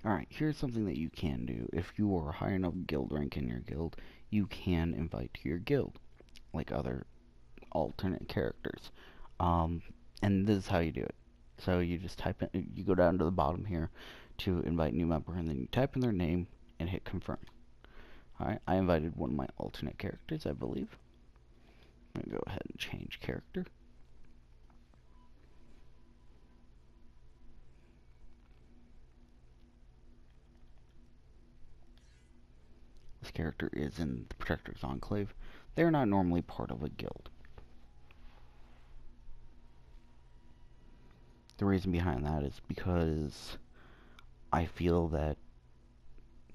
Alright, here's something that you can do. If you are high enough guild rank in your guild, you can invite to your guild, like other alternate characters. Um, and this is how you do it. So you just type in, you go down to the bottom here to invite new member, and then you type in their name and hit confirm. Alright, I invited one of my alternate characters, I believe. I'm going to go ahead and change character. This character is in the Protector's Enclave. They're not normally part of a guild. The reason behind that is because I feel that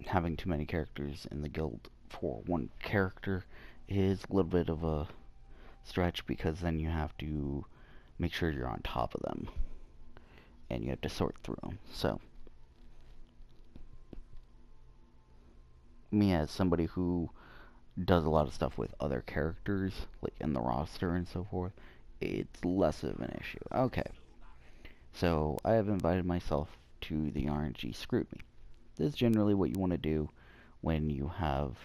having too many characters in the guild for one character is a little bit of a stretch, because then you have to make sure you're on top of them and you have to sort through them. So, me as somebody who does a lot of stuff with other characters, like in the roster and so forth, it's less of an issue. Okay, so I have invited myself to the RNG Scrutiny. This is generally what you want to do when you have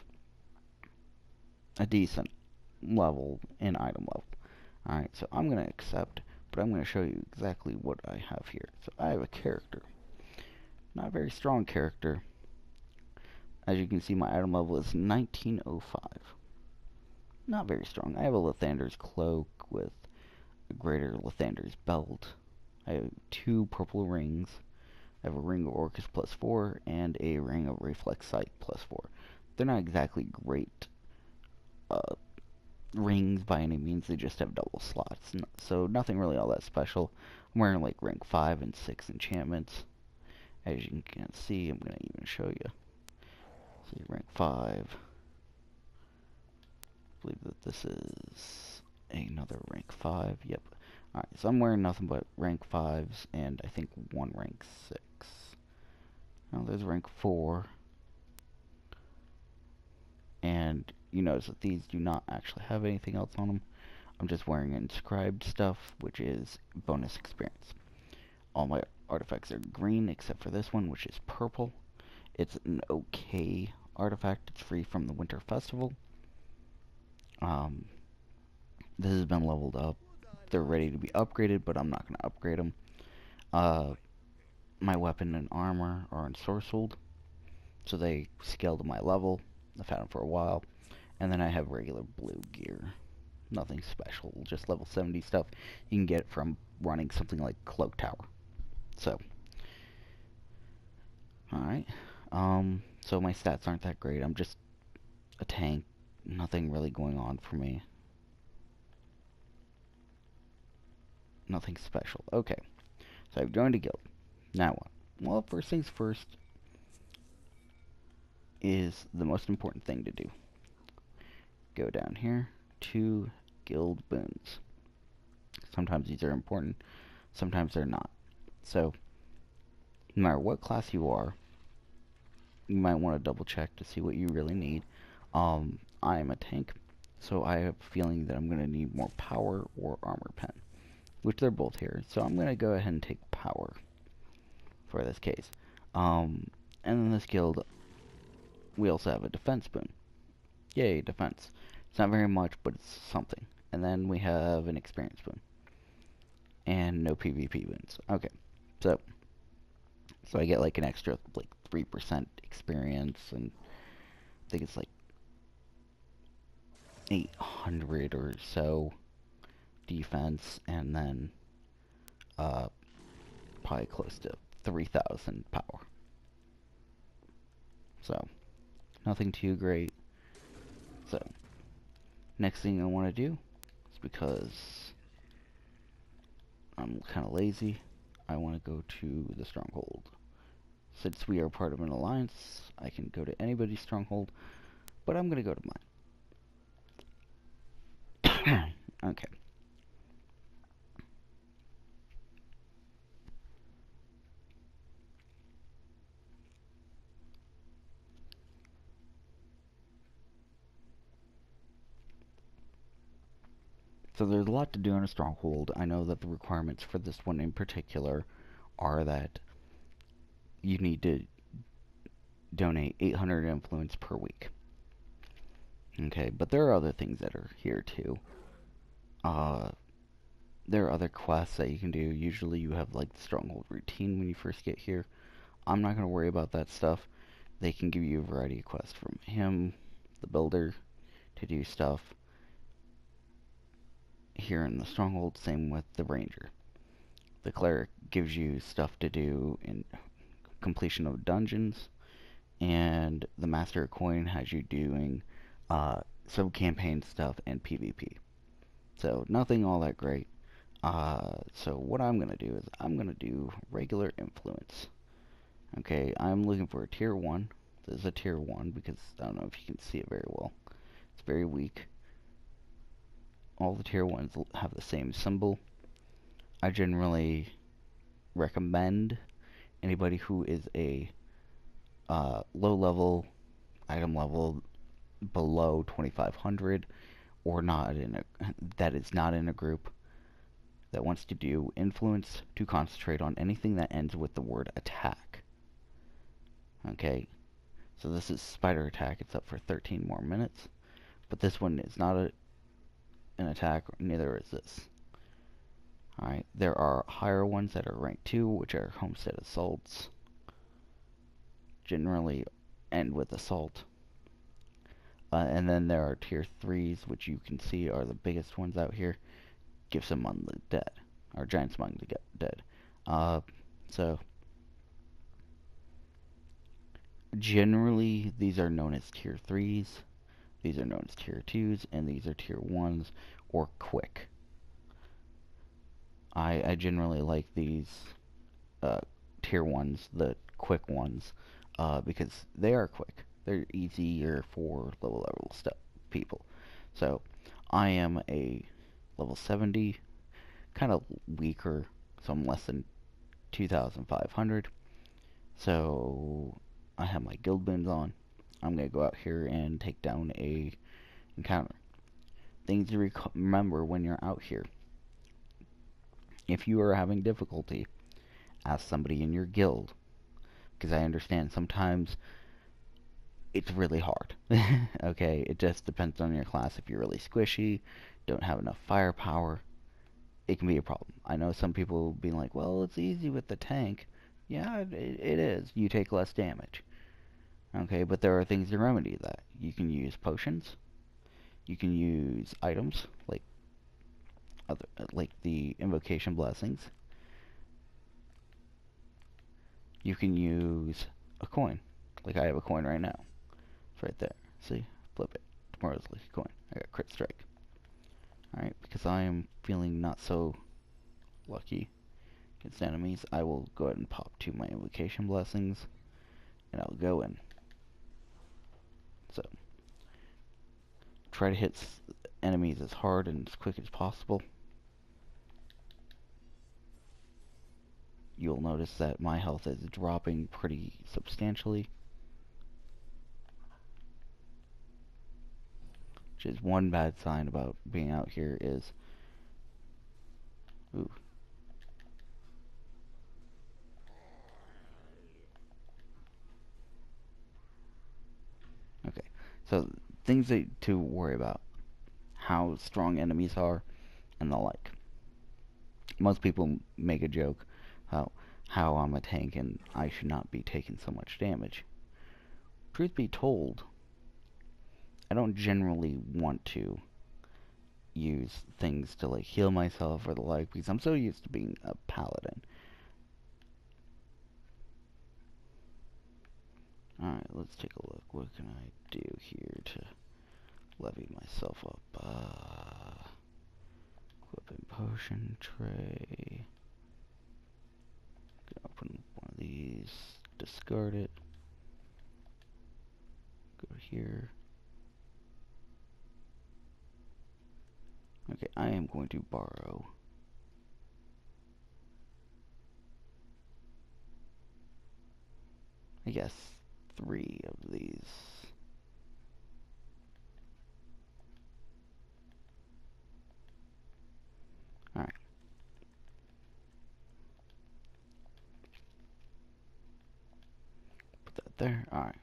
a decent level in item level. Alright, so I'm going to accept, but I'm going to show you exactly what I have here. So I have a character. Not a very strong character. As you can see, my item level is 1905. Not very strong. I have a Lathander's cloak with a greater Lathander's belt. I have 2 purple rings. I have a ring of Orcus +4 and a ring of Reflex Sight +4. They're not exactly great rings by any means, they just have double slots. So nothing really all that special. I'm wearing like rank 5 and 6 enchantments. As you can see, I'm going to even show you. See, rank 5. I believe that this is another rank 5. Yep. Alright, so I'm wearing nothing but rank 5s and I think 1 rank 6. Now there's rank 4. And you notice that these do not actually have anything else on them. I'm just wearing inscribed stuff, which is bonus experience. All my artifacts are green except for this one, which is purple. It's an okay artifact. It's free from the Winter Festival. This has been leveled up. They're ready to be upgraded, but I'm not going to upgrade them. My weapon and armor are ensorcelled, so they scale to my level. I've had them for a while. And then I have regular blue gear. Nothing special, just level 70 stuff you can get from running something like Cloak Tower. So, alright. So my stats aren't that great. I'm just a tank. Nothing really going on for me. Nothing special. Okay. So I've joined a guild. Now what? Well, first things first is the most important thing to do. Go down here to guild boons. Sometimes these are important, sometimes they're not. So, no matter what class you are, you might want to double check to see what you really need. I am a tank, so I have a feeling that I'm going to need more power or armor pen, which they're both here. So I'm going to go ahead and take power for this case. And in this guild, we also have a defense boon. Yay, defense. It's not very much, but it's something. And then we have an experience boon. And no PvP boons. Okay, so I get like an extra like 3% experience, and I think it's like 800 or so defense, and then probably close to 3,000 power. So nothing too great. So next thing I want to do is, because I'm kind of lazy, I want to go to the Stronghold. Since we are part of an alliance, I can go to anybody's Stronghold, but I'm going to go to mine. Okay. So there's a lot to do in a Stronghold. I know that the requirements for this one in particular are that you need to donate 800 influence per week. Okay, but there are other things that are here too. There are other quests that you can do. Usually you have like the Stronghold routine when you first get here. I'm not going to worry about that stuff. They can give you a variety of quests from him, the builder, to do stuff here in the Stronghold. Same with the ranger. The cleric gives you stuff to do in completion of dungeons, and the master of coin has you doing sub-campaign stuff and PvP. So nothing all that great. So what I'm going to do is I'm going to do regular influence. Okay, I'm looking for a tier 1. This is a tier 1 because I don't know if you can see it very well. It's very weak. All the tier 1s have the same symbol. I generally recommend anybody who is a low level, item level below 2500 or not in a, that is not in a group that wants to do influence to concentrate on anything that ends with the word attack. Okay, so this is spider attack. It's up for 13 more minutes, but this one is not an attack, neither is this. Alright, there are higher ones that are rank 2, which are homestead assaults. Generally end with assault. And then there are tier 3s, which you can see are the biggest ones out here. Gives them among the dead, or giants among the dead. So generally these are known as tier 3s, these are known as tier 2s, and these are tier 1s or quick. I generally like these tier 1s, the quick ones, because they are quick. They're easier for lower level people. So I am a level 70, kind of weaker, so I'm less than 2,500. So I have my guild boons on. I'm going to go out here and take down a encounter. Things to remember when you're out here. If you are having difficulty, ask somebody in your guild, because I understand sometimes it's really hard. Okay, it just depends on your class. If you're really squishy, don't have enough firepower, it can be a problem. I know some people will be like, well, it's easy with the tank. Yeah, it is. You take less damage. Okay, but there are things to remedy that. You can use potions. You can use items like the invocation blessings. You can use a coin. Like I have a coin right now. It's right there. See? Flip it. Tomorrow's like a coin. I got crit strike. Alright, because I am feeling not so lucky against enemies, I will go ahead and pop 2 my invocation blessings, and I'll go in. So, try to hit enemies as hard and as quick as possible. You'll notice that my health is dropping pretty substantially, which is one bad sign about being out here is, ooh. Okay, so things to worry about. How strong enemies are, and the like. Most people make a joke how I'm a tank and I should not be taking so much damage. Truth be told, I don't generally want to use things to like heal myself or the like, because I'm so used to being a paladin. Alright, let's take a look. What can I do here to levy myself up? Equipping potion tray. Open one of these, discard it, go here. Okay, I am going to borrow I guess 3 of these. Alright. Put that there. Alright.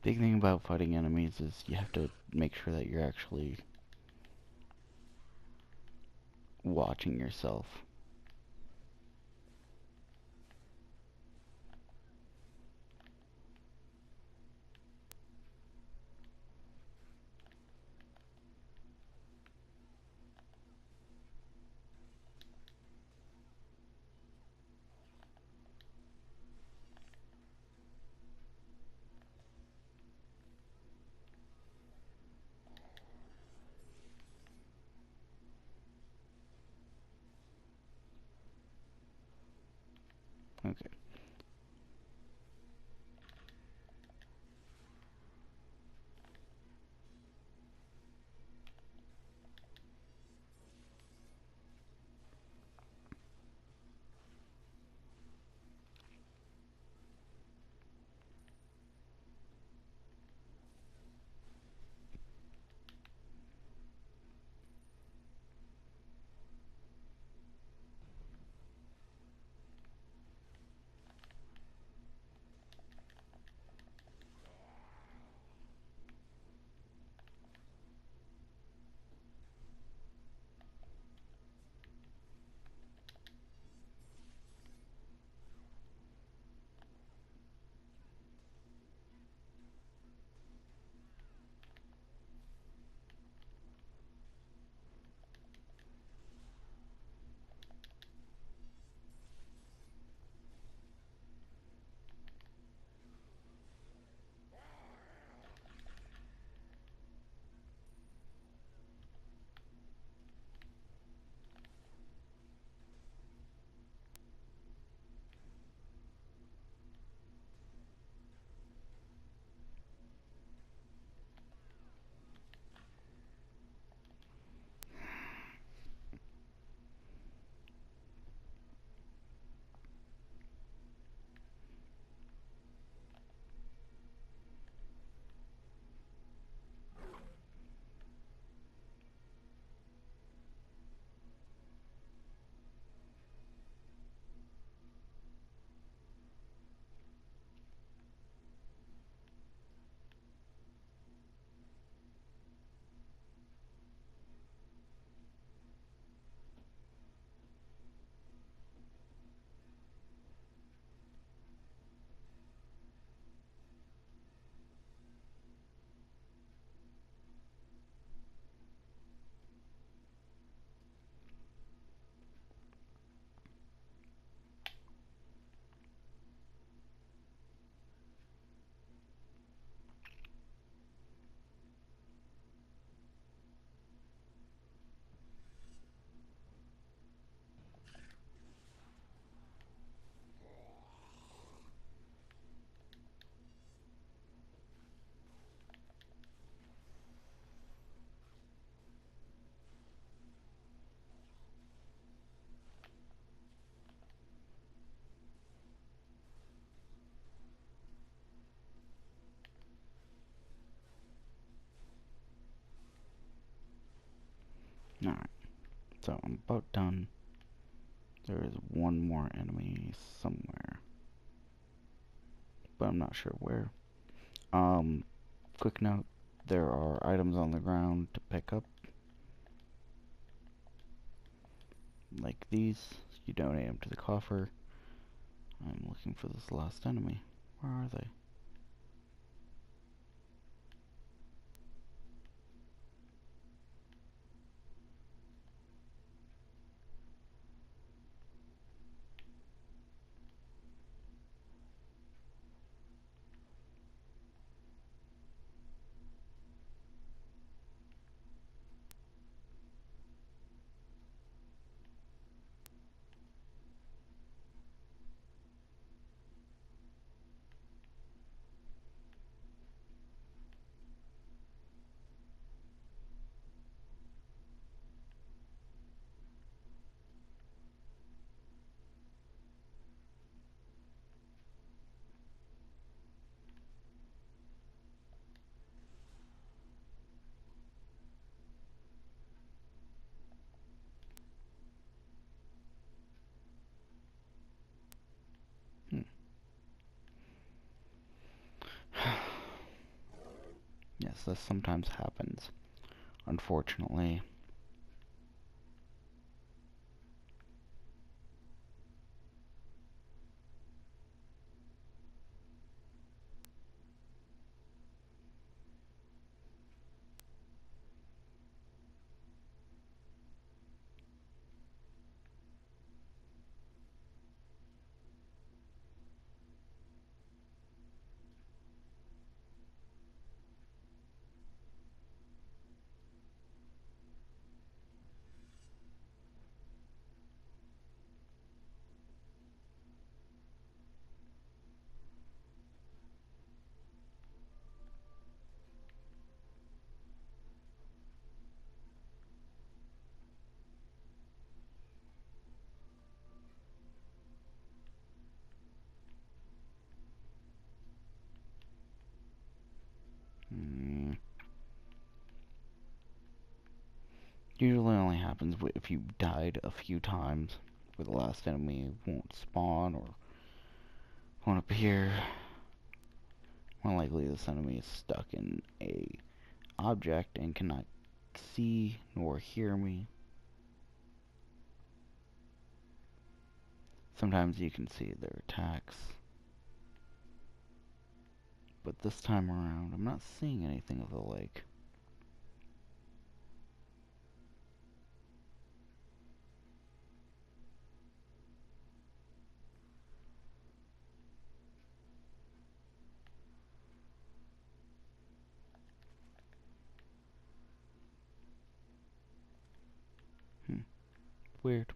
Big thing about fighting enemies is you have to make sure that you're actually watching yourself. Okay. Alright. So I'm about done. There is one more enemy somewhere, but I'm not sure where. Quick note, there are items on the ground to pick up, like these. You donate them to the coffer. I'm looking for this last enemy. Where are they? Yes, this sometimes happens, unfortunately. Hmm. Usually only happens if you died a few times, where the last enemy won't spawn or won't appear. More likely this enemy is stuck in a object and cannot see nor hear me. Sometimes you can see their attacks, but this time around I'm not seeing anything of the like. Weird.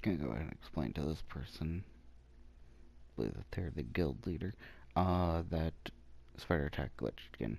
Gonna go ahead and explain to this person, I believe that they're the guild leader, that spider attack glitched again.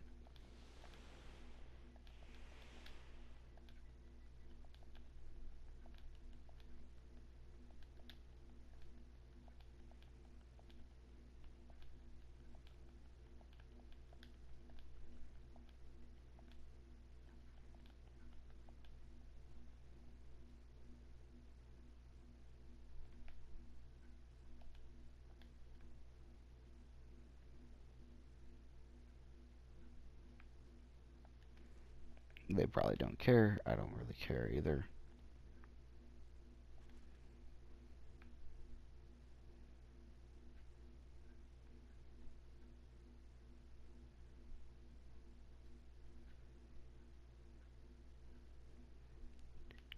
They probably don't care. I don't really care either.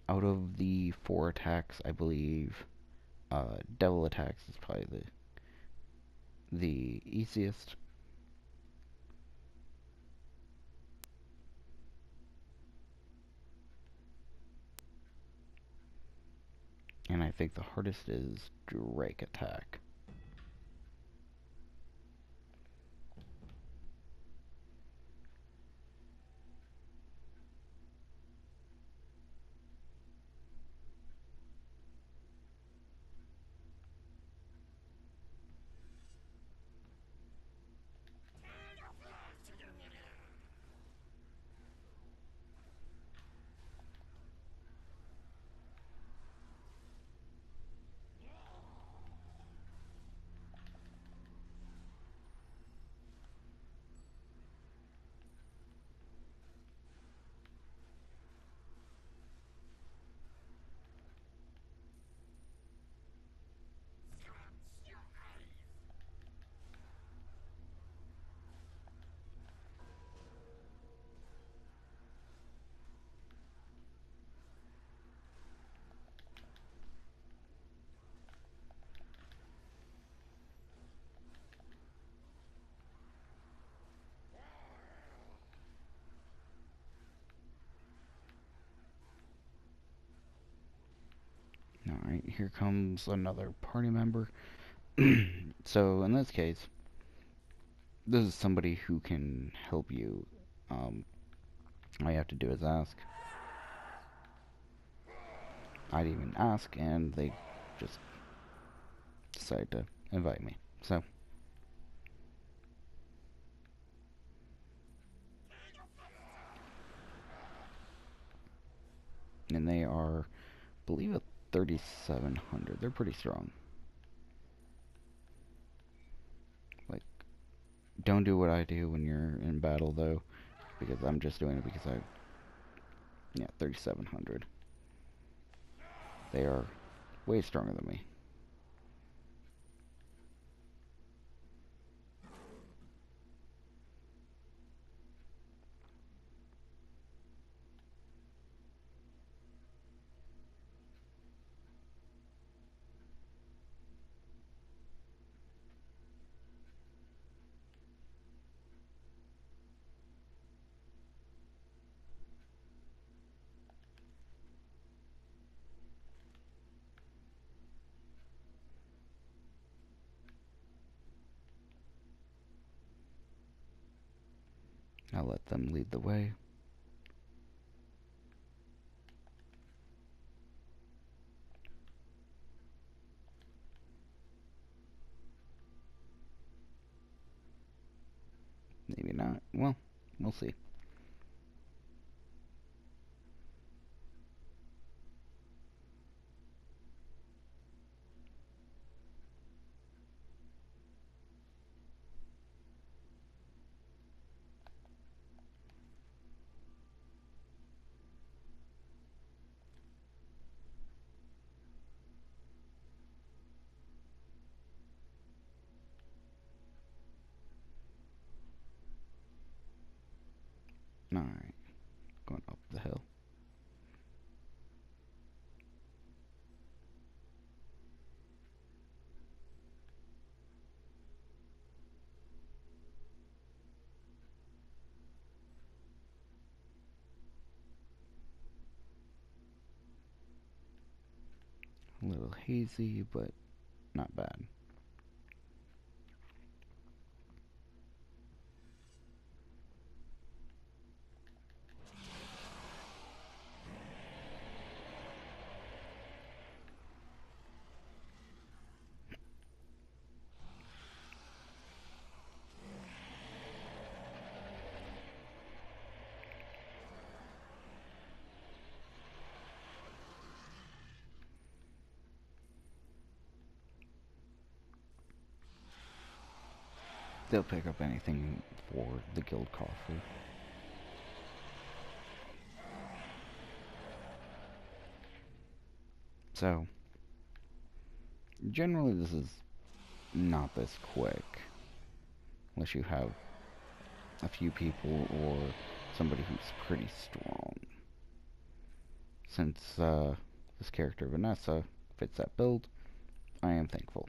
Out of the 4 attacks, I believe Devil attacks is probably the easiest. And I think the hardest is Drake attack. Alright, here comes another party member. So, in this case, this is somebody who can help you. All you have to do is ask. I'd even ask, and they just decide to invite me. So, and they are, I believe, at 3,700. They're pretty strong. Like, don't do what I do when you're in battle, though, because I'm just doing it because yeah, 3,700. They are way stronger than me. I'll let them lead the way. Maybe not. Well, we'll see. Alright, going up the hill. A little hazy, but not bad. They'll pick up anything for the guild coffee. So, generally this is not this quick. Unless you have a few people or somebody who's pretty strong. Since this character, Vanessa, fits that build, I am thankful.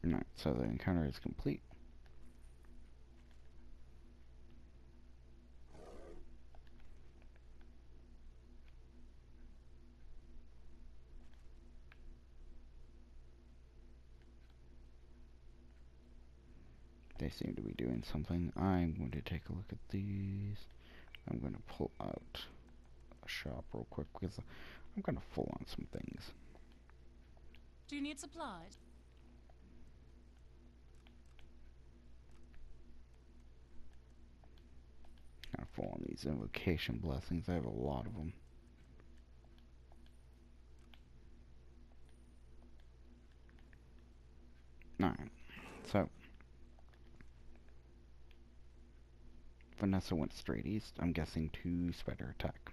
Alright, so the encounter is complete. They seem to be doing something. I'm going to take a look at these. I'm going to pull out a shop real quick because I'm kind of full on some things. Do you need supplies? Kind of full on these invocation blessings. I have a lot of them. Alright, so Vanessa went straight east. I'm guessing to spider attack.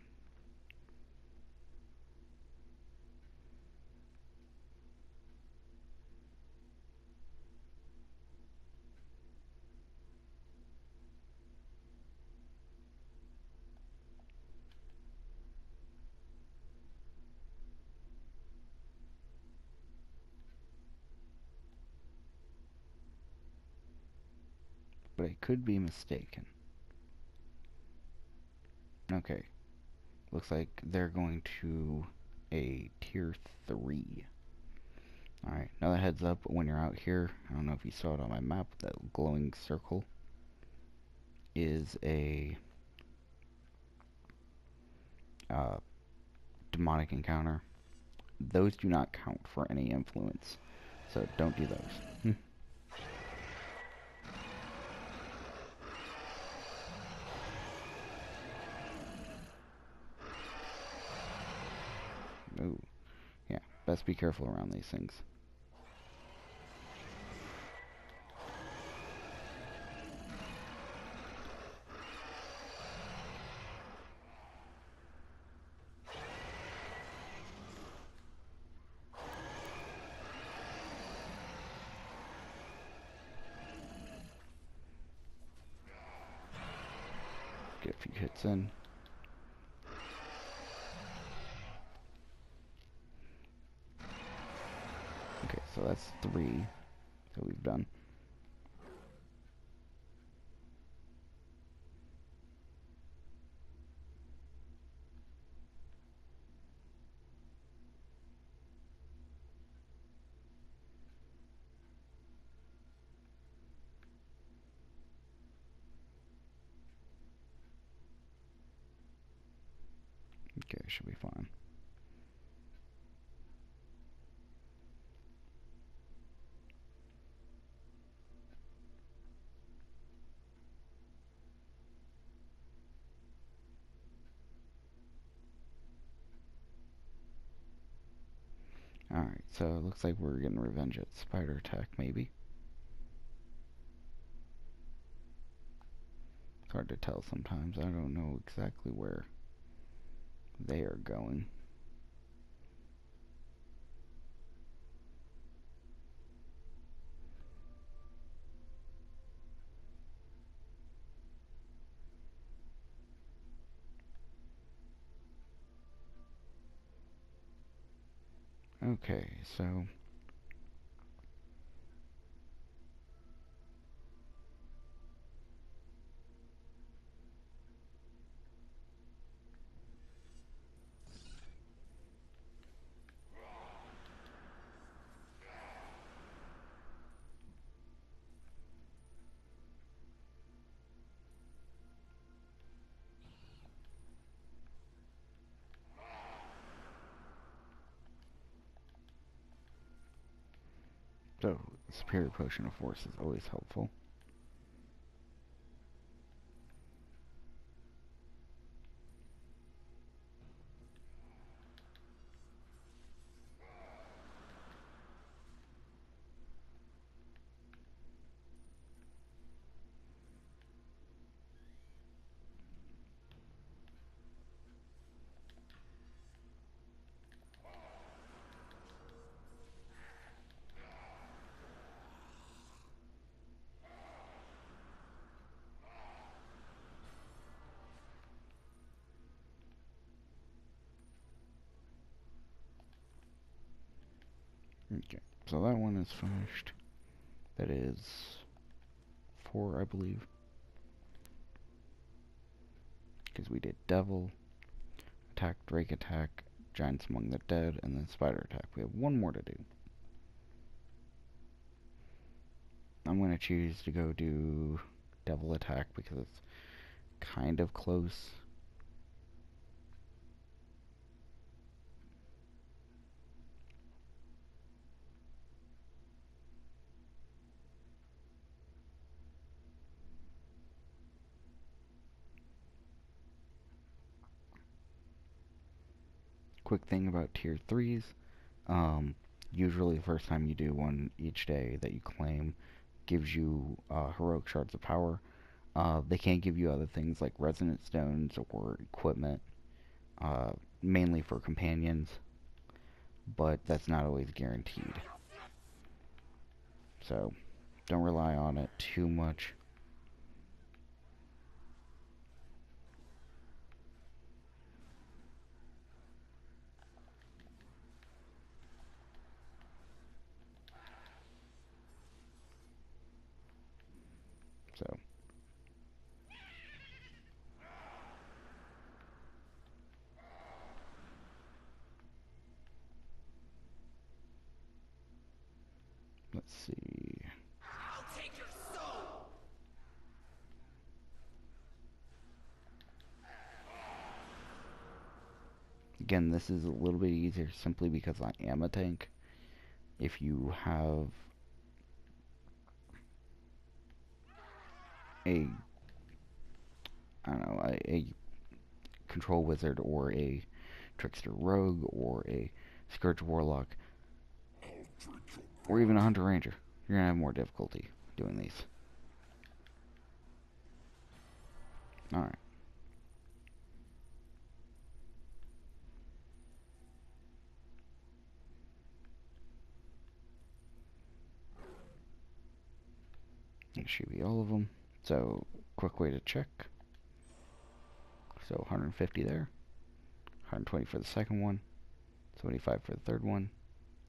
But I could be mistaken. Okay. Looks like they're going to a tier 3. Alright, another heads up when you're out here. I don't know if you saw it on my map. That glowing circle is a demonic encounter. Those do not count for any influence. So don't do those. Ooh. Yeah, best be careful around these things. Get a few hits in. Okay, so that's 3 that we've done. Okay, should be fine. Alright, so it looks like we're getting revenge at spider attack, maybe. It's hard to tell sometimes. I don't know exactly where they are going. Okay, so Superior Potion of Force is always helpful. Okay, so that one is finished. That is 4, I believe. Because we did Devil, Attack, Drake Attack, Giants Among the Dead, and then Spider Attack. We have one more to do. I'm going to choose to go do Devil Attack because it's kind of close. Quick thing about tier 3s. Usually the first time you do one each day that you claim gives you heroic shards of power. They can give you other things like resonant stones or equipment, mainly for companions, but that's not always guaranteed. So don't rely on it too much. So let's see. I'll take your soul. Again, this is a little bit easier simply because I am a tank. If you have a, I don't know, a control wizard or a trickster rogue or a scourge warlock or even a hunter ranger, you're gonna have more difficulty doing these. Alright. That should be all of them. So, quick way to check. So 150 there, 120 for the second one, 75 for the third one,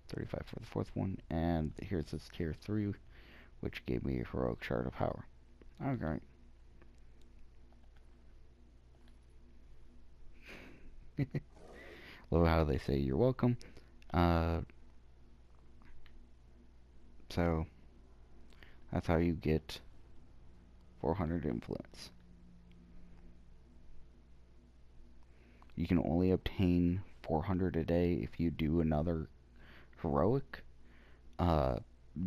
35 for the fourth one, and here's this tier 3, which gave me a heroic shard of power. Okay. Love how they say you're welcome. So that's how you get 400 influence. You can only obtain 400 a day if you do another heroic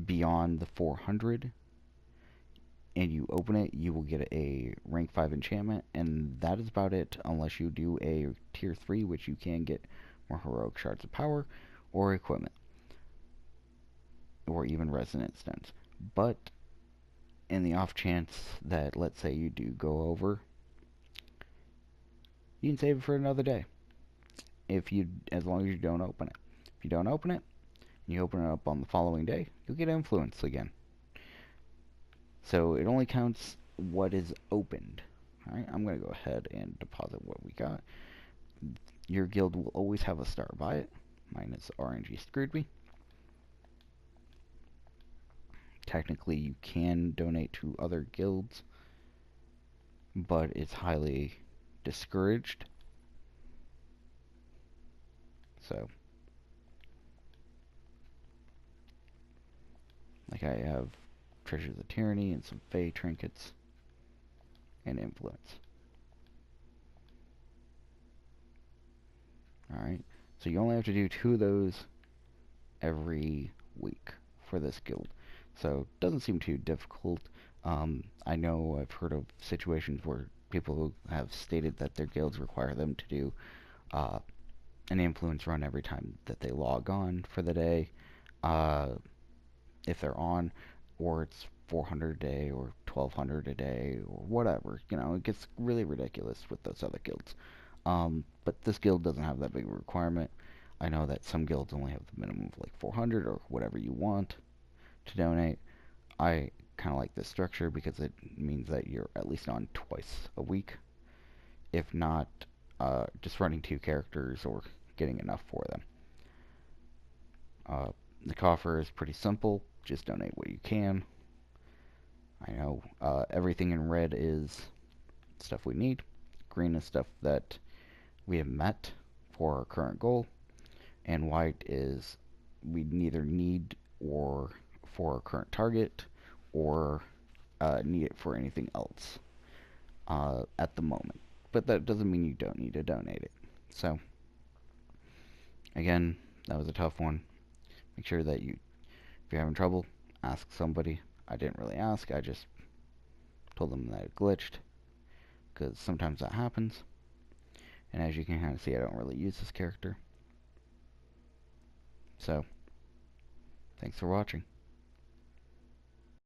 beyond the 400, and you open it, you will get a rank 5 enchantment, and that is about it unless you do a tier 3, which you can get more heroic shards of power or equipment or even resonant stones. But in the off chance that, let's say, you do go over, you can save it for another day. As long as you don't open it. If you don't open it, and you open it up on the following day, you'll get influence again. So it only counts what is opened. Alright, I'm going to go ahead and deposit what we got. Your guild will always have a star by it. Mine is RNG screwed me. Technically, you can donate to other guilds, but it's highly discouraged. So, like, I have Treasures of Tyranny and some Fey trinkets and influence. Alright, so you only have to do 2 of those every week for this guild. So it doesn't seem too difficult. I know I've heard of situations where people have stated that their guilds require them to do an influence run every time that they log on for the day, if they're on, or it's 400 a day or 1200 a day or whatever. You know, it gets really ridiculous with those other guilds. But this guild doesn't have that big a requirement. I know that some guilds only have the minimum of like 400 or whatever you want to donate. I kind of like this structure because it means that you're at least on twice a week, if not just running 2 characters or getting enough for them. The coffer is pretty simple. Just donate what you can. I know everything in red is stuff we need. Green is stuff that we have met for our current goal. And white is we neither need or for our current target or need it for anything else at the moment. But that doesn't mean you don't need to donate it. So, again, that was a tough one. Make sure that if you're having trouble, ask somebody. I didn't really ask, I just told them that it glitched, because sometimes that happens. And as you can kind of see, I don't really use this character. So, thanks for watching.